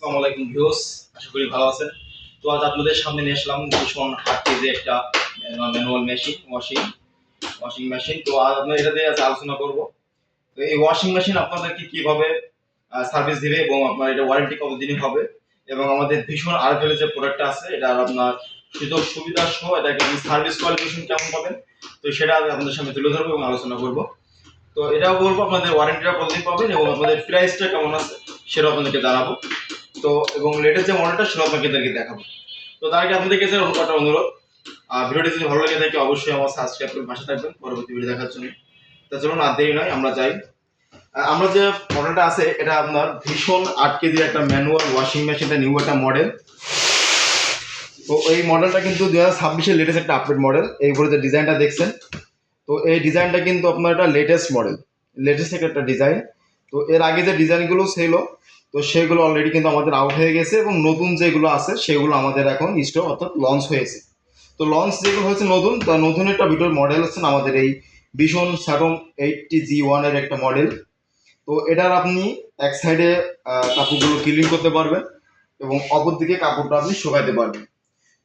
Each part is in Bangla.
আসসালামু আলাইকুম ভিউয়ার্স, আশা করি ভালো আছেন। তো আজ আপনাদের সামনে নিয়ে আসলাম ভীষণ হার্ড একটা ম্যানুয়াল মেশিন, ওয়াশিং মেশিন। তো আজ আমরা এটা দিয়ে আলোচনা করব। তো এই ওয়াশিং মেশিন আপনাদেরকে কিভাবে সার্ভিস দিবে এবং আপনার এটা ওয়ারেন্টি কতদিন হবে, এবং আমাদের ভীষণ আরএফএল যে প্রোডাক্টটা আছে এটা আপনার সুযোগ সুবিধা সহ এটাকে সার্ভিস কোয়ালিফিকেশন কেমন পাবেন, তো সেটা আমি আপনাদের সামনে তুলে ধরবো এবং আলোচনা করব। তো এটাও বলবো আপনাদের ওয়ারেন্টিটা কতদিন পাবেন এবং আপনাদের প্রাইসটা কেমন আছে সেটা আপনাদেরকে জানাবো। তো এবং লেটেস্ট যে মডেলটা সেটা আপনাদেরকে দেখাবো। তো তার আগে আপনাদের কাছে একটা অনুরোধ, ভিডিওটি যদি ভালো লাগে থাকে অবশ্যই আমার সাবস্ক্রাইব করে পাশে থাকবেন পরবর্তী ভিডিও দেখার জন্য। তা চলুন আর দেরি নয়, আমরা যাই। আমরা যে মডেলটা আছে এটা আপনার ভীষণ 8 কেজি একটা ম্যানুয়াল ওয়াশিং মেশিনটা নিউ একটা মডেল। তো এই মডেলটা কিন্তু 2026-এর লেটেস্ট একটা আপডেট মডেল। এই উপরে যে ডিজাইনটা দেখছেন, তো এই ডিজাইনটা কিন্তু আপনার একটা লেটেস্ট মডেল, লেটেস্ট একটা ডিজাইন। তো এর আগে যে ডিজাইনগুলো ছিল, তো সেগুলো অলরেডি কিন্তু আমাদের আউট হয়ে গেছে এবং নতুন যেগুলো আছে সেগুলো আমাদের এখন স্টক অর্থাৎ লঞ্চ হয়েছে। তো লঞ্চ যেগুলো হয়েছে নতুন, তো নতুন একটা ভিডিওর মডেল হচ্ছে আমাদের এই ভীষণ স্যাটম 80G1 এর একটা মডেল। তো এটার আপনি এক সাইডে কাপড়গুলো ক্লিন করতে পারবেন এবং অপর দিকে কাপড়টা আপনি শুকাইতে পারবেন।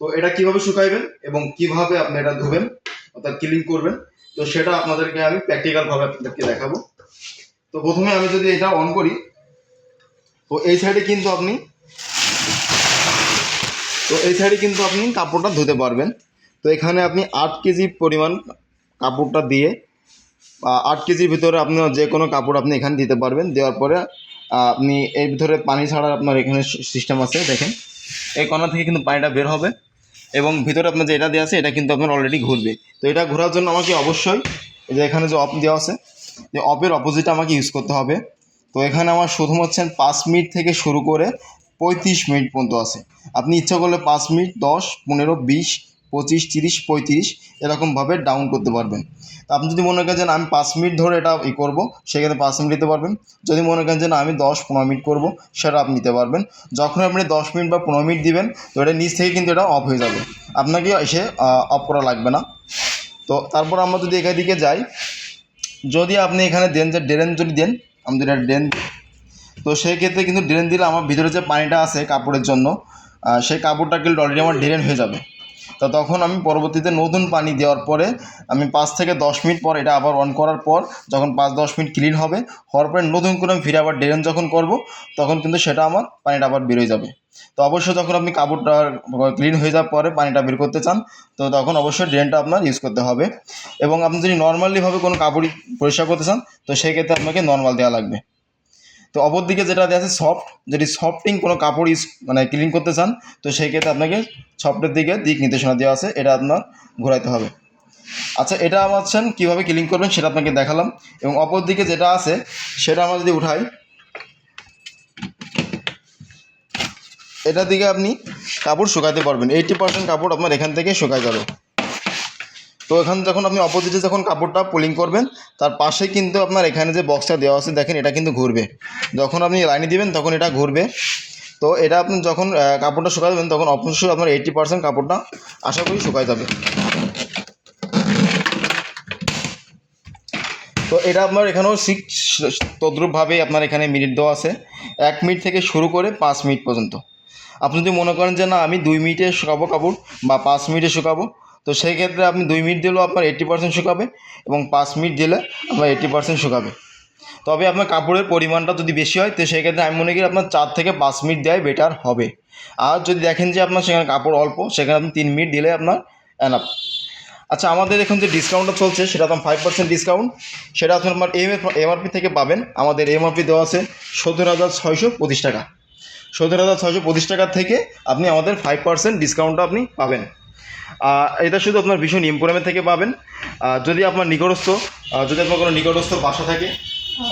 তো এটা কিভাবে শুকাইবেন এবং কিভাবে আপনি এটা ধুবেন অর্থাৎ ক্লিন করবেন, তো সেটা আপনাদেরকে আমি প্র্যাকটিক্যাল ভাবে আপনাদেরকে দেখাবো। তো প্রথমে আমি যদি এটা অন করি, তো এই সাইডে কিন্তু আপনি কাপড়টা ধুতে পারবেন। তো এখানে আপনি 8 কেজি পরিমাণ কাপড়টা দিয়ে 8 কেজির ভিতরে আপনি যে কোনো কাপড় আপনি এখানে দিতে পারবেন। দেওয়ার পরে আপনি এর ভিতরে পানি ছাড়া আপনার এখানে সিস্টেম আছে, দেখেন এই কর্নার থেকে কিন্তু পানিটা বের হবে এবং ভিতরে আপনার যেটা দেওয়া আছে এটা কিন্তু আপনার অলরেডি ঘুরবে। তো এটা ঘোরার জন্য আমাকে অবশ্যই যে এখানে যে অফ দেওয়া আছে, যে অফের অপোজিট আমাকে ইউজ করতে হবে। তো এখানে আমার শুধু হচ্ছেন 5 মিনিট থেকে শুরু করে 35 মিনিট পর্যন্ত আছে। আপনি ইচ্ছা করলে 5 মিনিট, 10, 15, 20, 25, 30, 35 এরকমভাবে ডাউন করতে পারবেন। তো আপনি যদি মনে করেন যে আমি 5 মিনিট ধরে এটা করবো, সেক্ষেত্রে 5 মিনিট দিতে পারবেন। যদি মনে করেন যে না আমি 10-15 মিনিট করবো, সেটা আপনি নিতে পারবেন। যখন আপনি 10 মিনিট বা 15 মিনিট দিবেন, তো এটা নিচ থেকে কিন্তু এটা অফ হয়ে যাবে, আপনাকে এসে অফ করা লাগবে না। তো তারপর আমরা যদি এখান দিকে যাই, যদি আপনি এখানে দেন যে ড্রেন যদি দেন, আমি যদি ড্রেন, তো সেই ক্ষেত্রে কিন্তু ড্রেন দিলে আমার ভিতরে যে পানিটা আছে কাপড়ের জন্য, সেই কাপড়টা কিন্তু অলরেডি আমার ড্রেন হয়ে যাবে। তো তখন আমি পরবর্তীতে নতুন পানি দেওয়ার পরে আমি 5 থেকে 10 মিনিট পর এটা আবার অন করার পর যখন 5-10 মিনিট ক্লিন হওয়ার পরে নতুন করে আমি ফিরে আবার ড্রেন যখন করব, তখন কিন্তু সেটা আমার পানিটা আবার বেরোয় যাবে। তো অবশ্যই যখন আপনি কাপড়টা ক্লিন হয়ে যাওয়ার পরে পানিটা বের করতে চান, তো তখন অবশ্যই ড্রেনটা আপনার ইউজ করতে হবে। এবং আপনি যদি নর্মালিভাবে কোনো কাপড় পরিষ্কার করতে চান, তো সেই ক্ষেত্রে আপনাকে নর্মাল দেওয়া লাগবে। তো অপর দিকে যেটা দেওয়া আছে সফট, যদি সফটিং কোনো কাপড় ক্লিন করতে চান, তো সেই ক্ষেত্রে আপনাকে সফটের দিকে দিক নির্দেশনা দেওয়া আছে, এটা আপনার ঘোরাইতে হবে। আচ্ছা, এটা আমার হচ্ছেন কীভাবে ক্লিন করবেন সেটা আপনাকে দেখালাম। এবং অপর দিকে যেটা আছে সেটা আমরা যদি উঠাই, এটার দিকে আপনি কাপড় শুকাতে পারবেন। 80% কাপড় আপনার এখান থেকে শুকাই যাবে। তো এখানে যখন আপনি অপোজিটে যখন কাপড়টা পুলিং করবেন, তার পাশে কিন্তু আপনার এখানে যে বক্সটা দেওয়া আছে দেখেন, এটা কিন্তু ঘুরবে। যখন আপনি লাইনে দিবেন তখন এটা ঘুরবে। তো এটা আপনি যখন কাপড়টা শুকাই দেবেন, তখন অবশ্যই আপনার 80% কাপড়টা আশা করি শুকাই যাবে। তো এটা আপনার এখানেও তদ্রূপভাবেই আপনার এখানে মিনিট দেওয়া আছে, 1 মিনিট থেকে শুরু করে 5 মিনিট পর্যন্ত। আপনি যদি মনে করেন যে না আমি 2 মিনিটে শুকাবো কাপড় বা 5 মিনিটে শুকাবো, তো সেই ক্ষেত্রে আপনি 2 মিনিট দিলেও আপনার 80% শুকাবে এবং 5 মিনিট দিলে আপনার 80% শুকাবে। তবে আপনার কাপড়ের পরিমাণটা যদি বেশি হয়, তো সেই ক্ষেত্রে আমি মনে করি আপনার 4 থেকে 5 মিনিট দেওয়াই বেটার হবে। আর যদি দেখেন যে আপনার সেখানে কাপড় অল্প, সেখানে আপনি 3 মিনিট দিলে আপনার এনাফ। আচ্ছা, আমাদের এখন যে ডিসকাউন্টটা চলছে সেটা আপনার 5% ডিসকাউন্ট, সেটা আপনার এমআরপি থেকে পাবেন। আমাদের এমআরপি দেওয়া আছে 17,625 টাকা। 17,625 টাকা থেকে আপনি আমাদের 5% ডিসকাউন্টটা আপনি পাবেন। এটা শুধু আপনার ভীষণ ইম্পোরিয়াম থেকে পাবেন। যদি আপনার কোনো নিকটস্থ বাসা থাকে,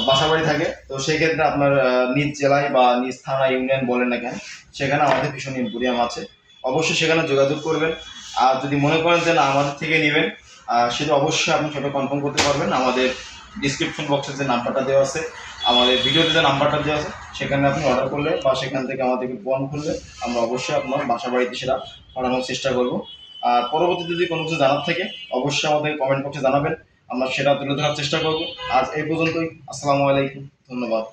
বাসা বাড়ি থাকে, তো সেই ক্ষেত্রে আপনার নিজ জেলায় বা নিজ থানা ইউনিয়ন বলেন না কেন, সেখানে আমাদের ভীষণ ইম্পোরিয়াম আছে, অবশ্যই সেখানে যোগাযোগ করবেন। আর যদি মনে করেন যে না আমাদের থেকে নেবেন, সেটা অবশ্যই আপনি সেটা কনফার্ম করতে পারবেন। আমাদের ডিসক্রিপশন বক্সে যে নাম্বারটা দেওয়া আছে, আমাদের ভিডিওতে যে নাম্বারটা দেওয়া আছে, সেখানে আপনি অর্ডার করলে বা সেখান থেকে আমাদেরকে ফোন করলে আমরা অবশ্যই আপনার বাসা বাড়িতে সেটা পাঠানোর চেষ্টা করব। আর পরবর্তীতে যদি কোনো কিছু জানার থাকে অবশ্যই আমাদের কমেন্ট বক্সে জানাবেন, আমরা সেটা তুলে ধরার চেষ্টা করব। আজ এই পর্যন্তই। আসসালামু আলাইকুম, ধন্যবাদ।